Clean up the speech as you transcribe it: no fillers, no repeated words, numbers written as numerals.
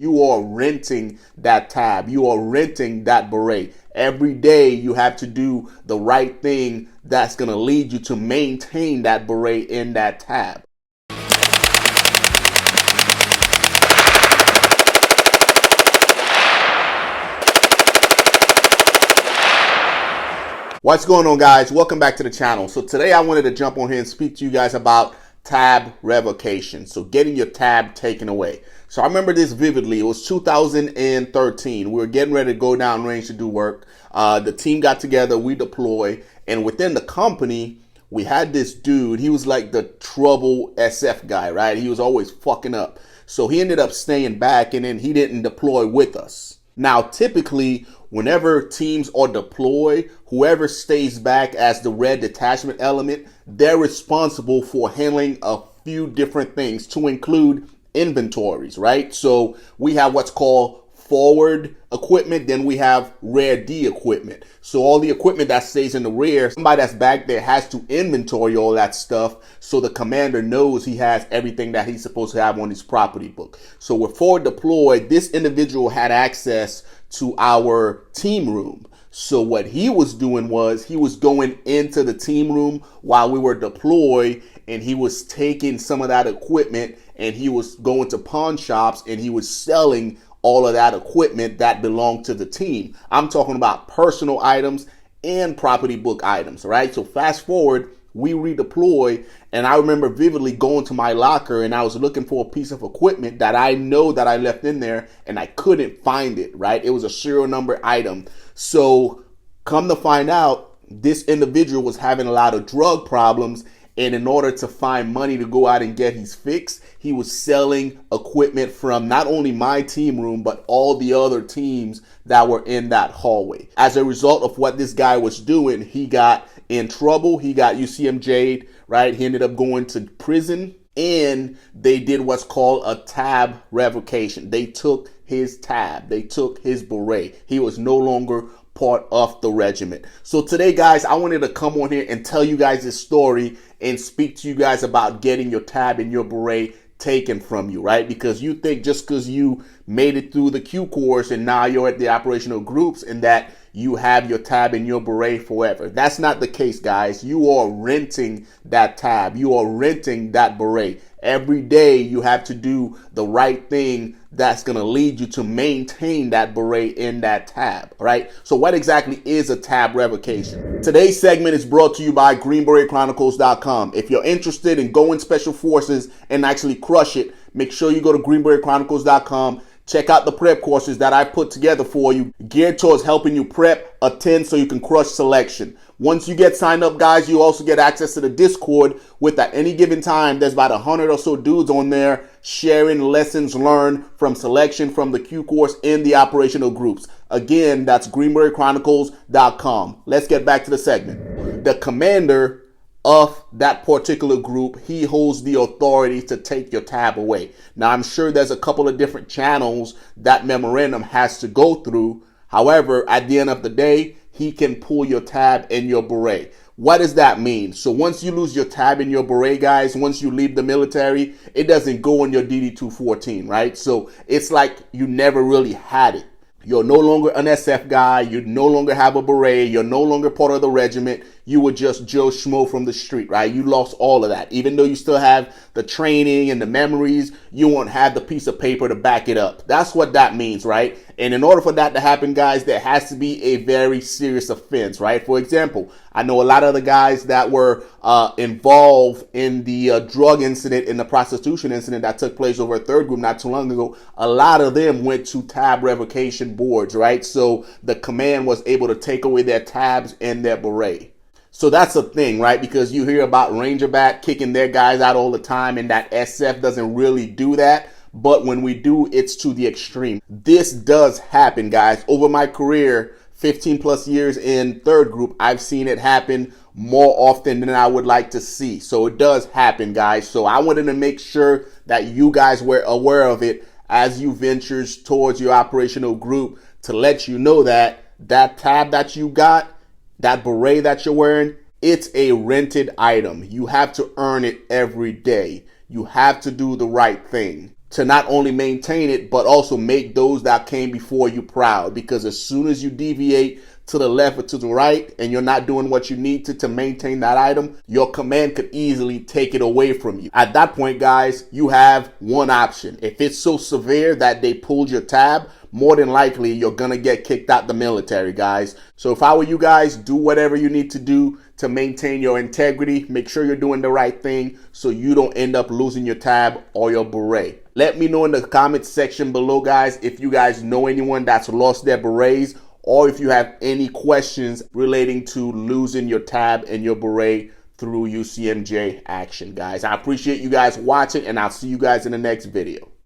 You are renting that tab. You are renting that beret. Every day you have to do the right thing that's going to lead you to maintain that beret in that tab. What's going on, guys? Welcome back to the channel. So today I wanted to jump on here and speak to you guys about tab revocation. So getting your tab taken away. So I remember this vividly. It was 2013. We were getting ready to go down range to do work. The team got together, we deploy, and within the company, we had this dude. He was like the trouble SF guy, right? He was always fucking up. So he ended up staying back, and then he didn't deploy with us. Now, typically, whenever teams are deployed, whoever stays back as the red detachment element, they're responsible for handling a few different things, to include inventories, right? So we have what's called forward equipment, then we have rear D equipment. So all the equipment that stays in the rear, somebody that's back there has to inventory all that stuff so the commander knows he has everything that he's supposed to have on his property book. So we're forward deployed. This individual had access to our team room. So what he was doing was he was going into the team room while we were deployed, and he was taking some of that equipment and he was going to pawn shops and he was selling all of that equipment that belonged to the team. I'm talking about personal items and property book items, right? So fast forward, we redeploy, and I remember vividly going to my locker and I was looking for a piece of equipment that I know that I left in there and I couldn't find it, right? It was a serial number item. So come to find out, this individual was having a lot of drug problems, and in order to find money to go out and get his fix, he was selling equipment from not only my team room, but all the other teams that were in that hallway. As a result of what this guy was doing, he got in trouble. He got UCMJ'd, right? He ended up going to prison, and they did what's called a tab revocation. They took his tab. They took his beret. He was no longer part of the regiment. So today, guys, I wanted to come on here and tell you guys this story and speak to you guys about getting your tab and your beret taken from you, right? Because you think just because you made it through the Q course and now you're at the operational groups and that you have your tab and your beret forever. That's not the case, guys. You are renting that tab. You are renting that beret. Every day you have to do the right thing that's going to lead you to maintain that beret in that tab, right? So what exactly is a tab revocation? Today's segment is brought to you by Beret If you're interested in going special forces and actually crush it, make sure you go to Beret Check out the prep courses that I put together for you, geared towards helping you prep, attend so you can crush selection. Once you get signed up, guys, you also get access to the Discord with, at any given time, there's about 100 or so dudes on there sharing lessons learned from selection from the Q course in the operational groups. Again, that's Chronicles.com. Let's get back to the segment. The commander of that particular group, he holds the authority to take your tab away. Now, I'm sure there's a couple of different channels that memorandum has to go through. However, at the end of the day, he can pull your tab and your beret. What does that mean? So once you lose your tab and your beret, guys, once you leave the military, it doesn't go on your DD-214, right? So it's like you never really had it. You're no longer an SF guy. You no longer have a beret. You're no longer part of the regiment. You were just Joe Schmo from the street, right? You lost all of that. Even though you still have the training and the memories, you won't have the piece of paper to back it up. That's what that means, right? And in order for that to happen, guys, there has to be a very serious offense, right? For example, I know a lot of the guys that were involved in the drug incident and the prostitution incident that took place over a third group not too long ago. A lot of them went to tab revocation boards, right? So the command was able to take away their tabs and their beret. So that's a thing, right? Because you hear about Rangerbat kicking their guys out all the time, and that SF doesn't really do that. But when we do, it's to the extreme. This does happen, guys. Over my career, 15 plus years in third group, I've seen it happen more often than I would like to see. So it does happen, guys. So I wanted to make sure that you guys were aware of it as you ventures towards your operational group, to let you know that that tab that you got, that beret that you're wearing, it's a rented item. You have to earn it every day. You have to do the right thing. to not only maintain it, but also make those that came before you proud. Because as soon as you deviate to the left or to the right and you're not doing what you need to maintain that item, your command could easily take it away from you. At that point, guys, you have one option. If it's so severe that they pulled your tab, more than likely you're gonna get kicked out the military, guys. So if I were you guys, do whatever you need to do to maintain your integrity. Make sure you're doing the right thing so you don't end up losing your tab or your beret. Let me know in the comments section below, guys, if you guys know anyone that's lost their berets, or if you have any questions relating to losing your tab and your beret through UCMJ action, guys. I appreciate you guys watching, and I'll see you guys in the next video.